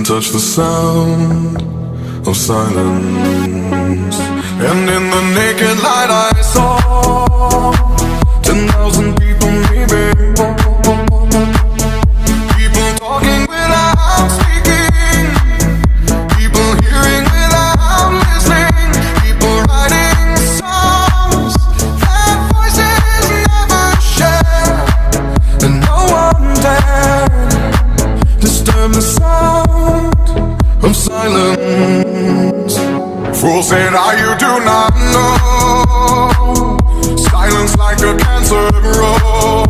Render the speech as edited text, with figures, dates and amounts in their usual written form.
touch the sound of silence. And in the naked light I saw 10,000 people, maybe. People talking without speaking, people hearing without listening, people writing songs that voices never share, and no one dared disturb the sound of silence. Fool said, you do not know. Silence like a cancer grows.